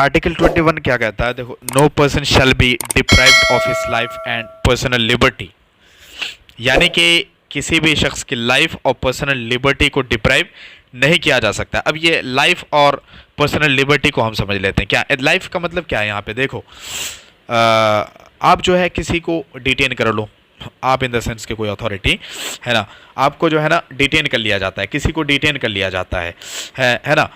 Article 21 क्या कहता है? देखो, no person shall be deprived of his life and personal liberty, यानी कि किसी भी शख्स की लाइफ और पर्सनल लिबर्टी को डिप्राइव नहीं किया जा सकता। अब ये लाइफ और पर्सनल लिबर्टी को हम समझ लेते हैं। क्या लाइफ का मतलब क्या है? यहाँ पे देखो, आप जो है किसी को डिटेन कर लो, आप इन द सेंस के कोई अथॉरिटी है ना, आपको जो है ना डिटेन कर लिया जाता है, किसी को डिटेन कर लिया जाता है ना।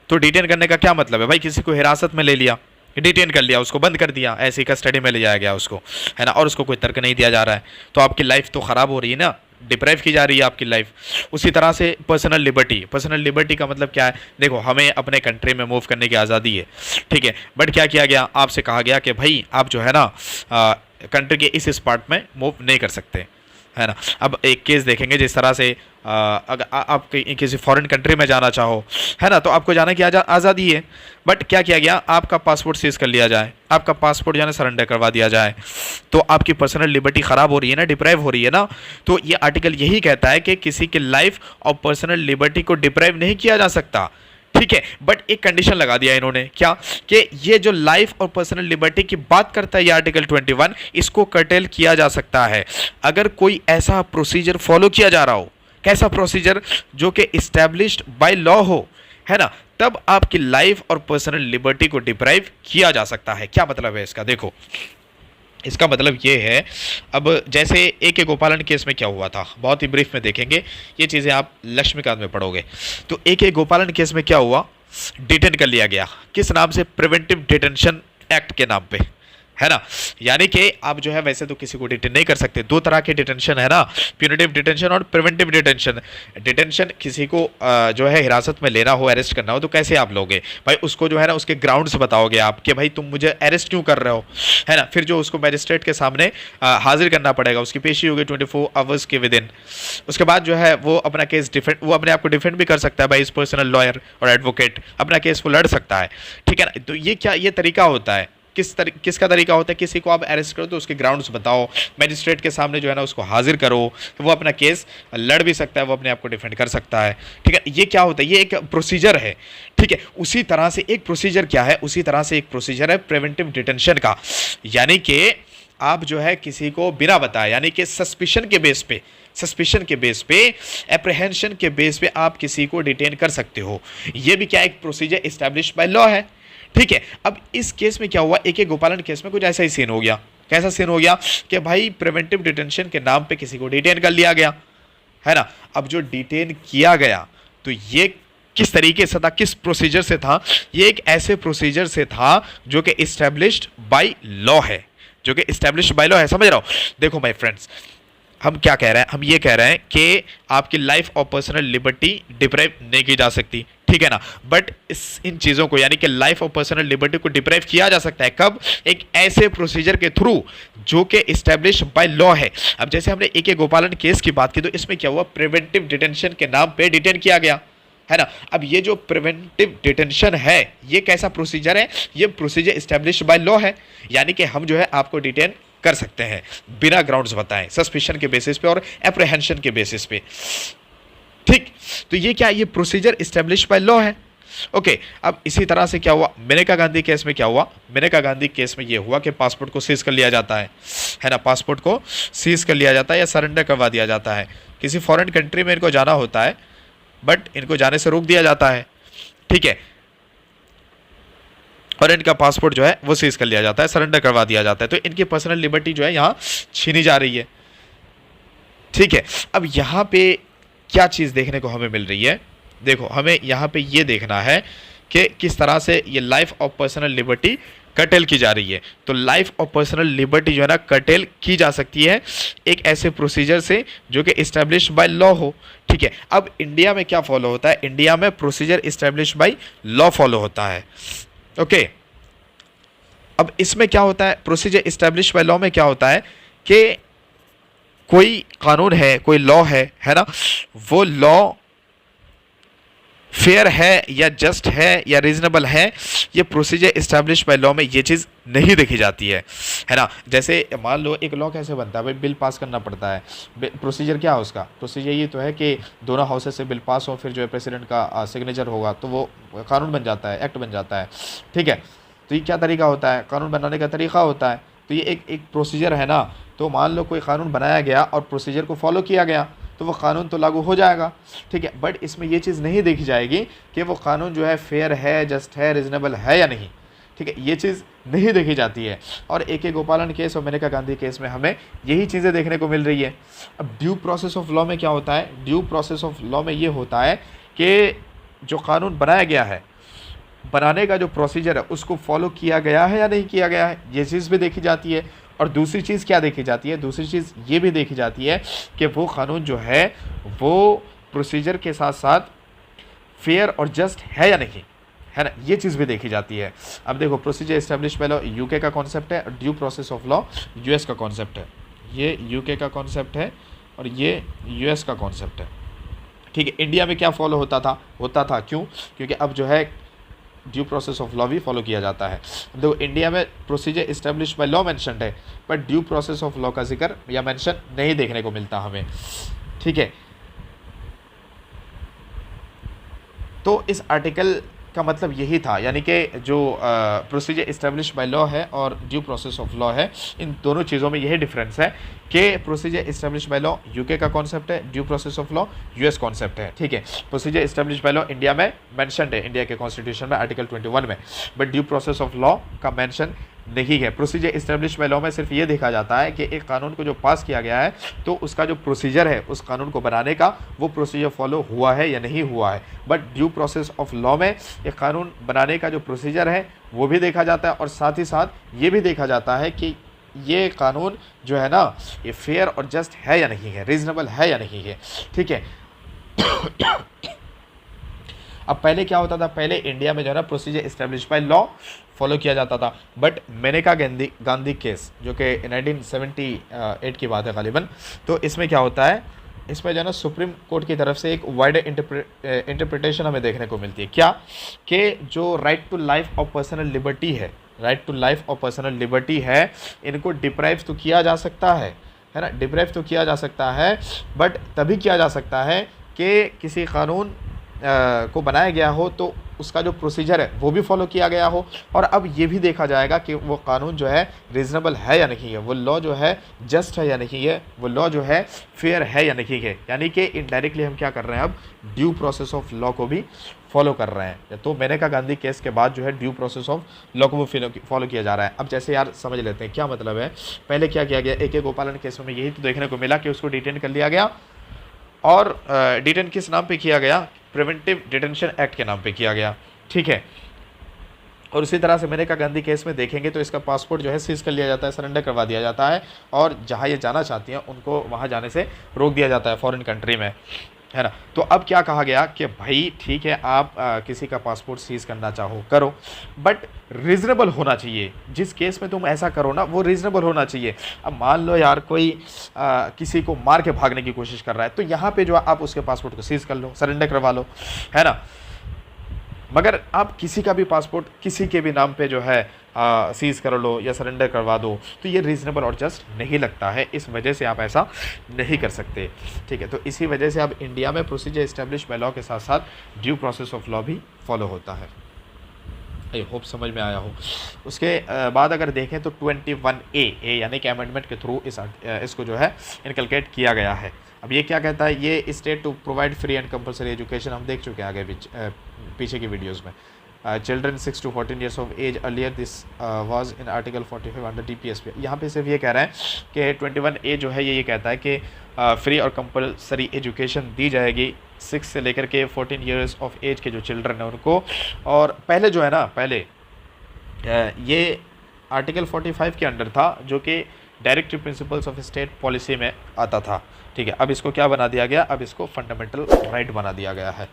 तो डिटेन करने का क्या मतलब है भाई? किसी को हिरासत में ले लिया, डिटेन कर लिया, उसको बंद कर दिया, ऐसे ही कस्टडी में ले जाया गया उसको, है ना, और उसको कोई तर्क नहीं दिया जा रहा है, तो आपकी लाइफ तो ख़राब हो रही है ना, डिप्राइव की जा रही है आपकी लाइफ। उसी तरह से पर्सनल लिबर्टी, पर्सनल लिबर्टी का मतलब क्या है? देखो, हमें अपने कंट्री में मूव करने की आज़ादी है, ठीक है, बट क्या किया गया, आपसे कहा गया कि भाई आप जो है ना कंट्री के इस पार्ट में मूव नहीं कर सकते, है ना। अब एक केस देखेंगे, जिस तरह से अगर आप किसी फॉरेन कंट्री में जाना चाहो, है ना, तो आपको जाने की आज़ादी है, बट क्या किया गया, आपका पासपोर्ट सीज कर लिया जाए, आपका पासपोर्ट जो है ना सरेंडर करवा दिया जाए, तो आपकी पर्सनल लिबर्टी ख़राब हो रही है ना, डिप्राइव हो रही है ना। तो ये आर्टिकल यही कहता है कि किसी की लाइफ और पर्सनल लिबर्टी को डिप्राइव नहीं किया जा सकता, ठीक है, बट एक कंडीशन लगा दिया इन्होंने, क्या कि ये जो लाइफ और पर्सनल लिबर्टी की बात करता है ये आर्टिकल 21, इसको कर्टेल किया जा सकता है अगर कोई ऐसा प्रोसीजर फॉलो किया जा रहा हो। कैसा प्रोसीजर? जो कि इस्टेब्लिश्ड बाय लॉ हो, है ना, तब आपकी लाइफ और पर्सनल लिबर्टी को डिप्राइव किया जा सकता है। क्या मतलब है इसका? देखो, इसका मतलब ये है, अब जैसे ए के गोपालन केस में क्या हुआ था, बहुत ही ब्रीफ में देखेंगे, ये चीज़ें आप लक्ष्मीकांत में पढ़ोगे। तो ए के गोपालन केस में क्या हुआ, डिटेन कर लिया गया, किस नाम से? प्रिवेंटिव डिटेंशन एक्ट के नाम पे, है ना। यानी कि आप जो है वैसे तो किसी को डिटेन नहीं कर सकते, दो तरह के डिटेंशन है ना, प्यूनिटिव डिटेंशन और प्रिवेंटिव डिटेंशन। डिटेंशन किसी को जो है हिरासत में लेना हो, अरेस्ट करना हो, तो कैसे आप लोगे भाई? उसको जो है ना उसके ग्राउंड्स बताओगे आप कि भाई तुम मुझे अरेस्ट क्यों कर रहे हो, है ना। फिर जो उसको मैजिस्ट्रेट के सामने हाजिर करना पड़ेगा, उसकी पेशी होगी 24 आवर्स के विद इन। उसके बाद जो है वो अपना केस डिफेंड, वो अपने आप को डिफेंड भी कर सकता है भाई, इस पर्सनल लॉयर और एडवोकेट अपना केस वो लड़ सकता है, ठीक है ना। तो ये क्या, ये तरीका होता है, किसका तरीका होता है? किसी को आप अरेस्ट करो तो उसके ग्राउंड्स बताओ, मैजिस्ट्रेट के सामने जो है ना उसको हाजिर करो, तो वो अपना केस लड़ भी सकता है, वो अपने आप को डिफेंड कर सकता है, ठीक है। ये क्या होता है? ये एक प्रोसीजर है, ठीक है। उसी तरह से एक प्रोसीजर क्या है? उसी तरह से एक प्रोसीजर है प्रिवेंटिव डिटेंशन का, यानी कि आप जो है किसी को बिना बताए, यानी कि सस्पिशन के बेस पे, सस्पिशन के बेस पे, एप्रीहेंशन के बेस पे आप किसी को डिटेन कर सकते हो। ये भी क्या, एक प्रोसीजर इस्टेब्लिश बाय लॉ है, ठीक है। अब इस केस में क्या हुआ, ए के गोपालन केस में कुछ ऐसा ही सीन हो गया। कैसा सीन हो गया कि भाई प्रिवेंटिव डिटेंशन के नाम पे किसी को डिटेन कर लिया गया, है ना। अब जो डिटेन किया गया तो ये किस तरीके से था, किस प्रोसीजर से था? ये एक ऐसे प्रोसीजर से था जो कि इस्टेब्लिश्ड बाय लॉ है, जो कि इस्टेब्लिश्ड बाय लॉ है, समझ रहा हो। देखो माय फ्रेंड्स, हम क्या कह रहे हैं? हम ये कह रहे हैं कि आपकी लाइफ और पर्सनल लिबर्टी डिप्राइव नहीं की जा सकती, ठीक है ना, बट इन चीज़ों को, यानी कि लाइफ और पर्सनल लिबर्टी को डिप्राइव किया जा सकता है कब? एक ऐसे प्रोसीजर के थ्रू जो कि इस्टेब्लिश बाय लॉ है। अब जैसे हमने ए के गोपालन केस की बात की, तो इसमें क्या हुआ, प्रिवेंटिव डिटेंशन के नाम पे डिटेन किया गया, है ना। अब ये जो प्रिवेंटिव डिटेंशन है, ये कैसा प्रोसीजर है? ये प्रोसीजर इस्टेब्लिश बाय लॉ है, यानी कि हम जो है आपको डिटेन कर सकते हैं बिना ग्राउंड्स बताएं, सस्पिशन के बेसिस पे और एप्रीहेंशन के बेसिस पे, ठीक। तो ये क्या, ये प्रोसीजर इस्टेब्लिश बाय लॉ है, ओके। अब इसी तरह से क्या हुआ, मेनका गांधी केस में क्या हुआ? मेनका गांधी केस में ये हुआ कि पासपोर्ट को सीज कर लिया जाता है ना, पासपोर्ट को सीज कर लिया जाता है या सरेंडर करवा दिया जाता है। किसी फॉरेन कंट्री में इनको जाना होता है, बट इनको जाने से रोक दिया जाता है, ठीक है, और इनका पासपोर्ट जो है वो सीज कर लिया जाता है, सरेंडर करवा दिया जाता है। तो इनकी पर्सनल लिबर्टी जो है यहाँ छीनी जा रही है, ठीक है। अब यहाँ पे क्या चीज़ देखने को हमें मिल रही है? देखो, हमें यहाँ पे ये देखना है कि किस तरह से ये लाइफ और पर्सनल लिबर्टी कर्टेल की जा रही है। तो लाइफ और पर्सनल लिबर्टी जो है ना कर्टेल की जा सकती है एक ऐसे प्रोसीजर से जो कि इस्टेब्लिश बाय लॉ हो, ठीक है। अब इंडिया में क्या फॉलो होता है? इंडिया में procedure establish by law follow होता है, ओके। अब इसमें क्या होता है, प्रोसीजर इस्टेब्लिश बाय लॉ में क्या होता है कि कोई कानून है, कोई लॉ है ना, वो लॉ फेयर है या जस्ट है या रीजनेबल है, ये प्रोसीजर इस्टेब्लिश बाय लॉ में ये चीज़ नहीं देखी जाती है ना। जैसे मान लो एक लॉ कैसे बनता है भाई, बिल पास करना पड़ता है, प्रोसीजर क्या है उसका? प्रोसीजर ये तो है कि दोनों हाउसेस से बिल पास हो, फिर जो है प्रेसिडेंट का सिग्नेचर होगा तो वो कानून बन जाता है, एक्ट बन जाता है, ठीक है। तो ये क्या तरीका होता है, कानून बनाने का तरीका होता है। तो ये एक प्रोसीजर है ना। तो मान लो कोई कानून बनाया गया और प्रोसीजर को फॉलो किया गया तो वो कानून तो लागू हो जाएगा, ठीक है। बट इसमें ये चीज़ नहीं देखी जाएगी कि वो कानून जो है फेयर है, जस्ट है, रीजनेबल है या नहीं, ठीक है। ये चीज़ नहीं देखी जाती है। और AK गोपालन केस और मेनका गांधी केस में हमें यही चीज़ें देखने को मिल रही है। अब ड्यू प्रोसेस ऑफ लॉ में क्या होता है, ड्यू प्रोसेस ऑफ लॉ में ये होता है कि जो कानून बनाया गया है, बनाने का जो प्रोसीजर है उसको फॉलो किया गया है या नहीं किया गया है, ये चीज़ भी देखी जाती है। और दूसरी चीज़ क्या देखी जाती है, दूसरी चीज़ ये भी देखी जाती है कि वो कानून जो है वो प्रोसीजर के साथ साथ फेयर और जस्ट है या नहीं, है ना, ये चीज़ भी देखी जाती है। अब देखो, procedure establish by law UK का कॉन्सेप्ट है और due process of law US का कॉन्सेप्ट है। ये UK का कॉन्सेप्ट है और ये US का कॉन्सेप्ट है, ठीक है। इंडिया में क्या फॉलो होता था क्यों, क्योंकि अब जो है ड्यू प्रोसेस ऑफ लॉ भी फॉलो किया जाता है। देखो, इंडिया में procedure establish by law mentioned है पर ड्यू प्रोसेस ऑफ लॉ का जिक्र या मेंशन नहीं देखने को मिलता हमें, ठीक है। तो इस आर्टिकल का मतलब यही था, यानी कि जो प्रोसीजर इस्टेब्लिश बाय लॉ है और ड्यू प्रोसेस ऑफ लॉ है, इन दोनों चीज़ों में यही डिफरेंस है कि procedure establish by law UK का कॉन्सेप्ट है, due process of law US concept है, ठीक है। Procedure establish by law India में मेंशन्ड है, इंडिया के कॉन्स्टिट्यूशन में आर्टिकल 21 में, but due process of law का मेंशन नहीं है। प्रोसीजर इस्टेब्लिश बाय लॉ में सिर्फ ये देखा जाता है कि एक कानून को जो पास किया गया है तो उसका जो प्रोसीजर है उस कानून को बनाने का, वो प्रोसीजर फॉलो हुआ है या नहीं हुआ है। But due process of law में एक कानून बनाने का जो प्रोसीजर है वो भी देखा जाता है और साथ ही साथ ये भी देखा जाता है कि ये कानून जो है ना, ये फेयर और जस्ट है या नहीं है, रीजनेबल है या नहीं है, ठीक है। अब पहले क्या होता था, पहले इंडिया में जो है ना procedure establish by law follow किया जाता था, बट मेनका गांधी केस जो कि 1978 की बात है गालिबन, तो इसमें क्या होता है, इसमें जो है ना सुप्रीम कोर्ट की तरफ से एक वाइड इंटरप्रिटेशन हमें देखने को मिलती है। क्या कि जो राइट टू लाइफ और पर्सनल लिबर्टी है, राइट टू लाइफ और पर्सनल लिबर्टी है, इनको डिप्राइव तो किया जा सकता है ना, डिप्राइव तो किया जा सकता है, बट तभी किया जा सकता है कि किसी कानून को बनाया गया हो तो उसका जो प्रोसीजर है वो भी फॉलो किया गया हो। और अब ये भी देखा जाएगा कि वो कानून जो है रीजनेबल है या नहीं है, वो लॉ जो है जस्ट है या नहीं है, वो लॉ जो है फेयर है या नहीं है। यानी कि इनडायरेक्टली हम क्या कर रहे हैं, अब ड्यू प्रोसेस ऑफ लॉ को भी फॉलो कर रहे हैं। तो मेनका गांधी केस के बाद जो है ड्यू प्रोसेस ऑफ लॉ को भी फॉलो किया जा रहा है। अब जैसे यार समझ लेते हैं क्या मतलब है। पहले क्या किया गया, AK गोपालन केस में यही तो देखने को मिला कि उसको डिटेन कर लिया गया, और डिटेन किस नाम पे किया गया, प्रिवेंटिव डिटेंशन एक्ट के नाम पे किया गया, ठीक है। और उसी तरह से मेनका गांधी केस में देखेंगे तो इसका पासपोर्ट जो है सीज कर लिया जाता है, सरेंडर करवा दिया जाता है, और जहाँ ये जाना चाहती हैं उनको वहाँ जाने से रोक दिया जाता है फॉरेन कंट्री में, है ना। तो अब क्या कहा गया कि भाई ठीक है, आप किसी का पासपोर्ट सीज करना चाहो करो, बट रीज़नेबल होना चाहिए। जिस केस में तुम ऐसा करो ना वो रीज़नेबल होना चाहिए। अब मान लो यार कोई किसी को मार के भागने की कोशिश कर रहा है, तो यहाँ पे जो आप उसके पासपोर्ट को सीज कर लो, सरेंडर करवा लो, है ना। मगर आप किसी का भी पासपोर्ट किसी के भी नाम पे जो है सीज़ कर लो या सरेंडर करवा दो, तो ये रीज़नेबल और जस्ट नहीं लगता है। इस वजह से आप ऐसा नहीं कर सकते, ठीक है। तो इसी वजह से अब इंडिया में प्रोसीजर इस्टेब्लिश बाय लॉ के साथ साथ ड्यू प्रोसेस ऑफ लॉ भी फॉलो होता है। आई होप समझ में आया हो। उसके बाद अगर देखें तो 21A यानी कि अमेंडमेंट के थ्रू इसको जो है इनकलकेट किया गया है। अब ये क्या कहता है, ये state to provide free and compulsory education, हम देख चुके हैं आगे पीछे की वीडियोस में। Children 6 to 14 years of age, earlier this was in article 45 under DPSP। यहाँ पे सिर्फ ये कह रहा है कि 21A जो है ये कहता है कि फ्री और कंपलसरी एजुकेशन दी जाएगी 6 से लेकर के 14 years ऑफ एज के जो चिल्ड्रन हैं उनको। और पहले जो है ना, पहले ये आर्टिकल 45 के अंडर था जो कि directive principles of state policy में आता था, ठीक है। अब इसको क्या बना दिया गया, अब इसको फंडामेंटल राइट बना दिया गया है।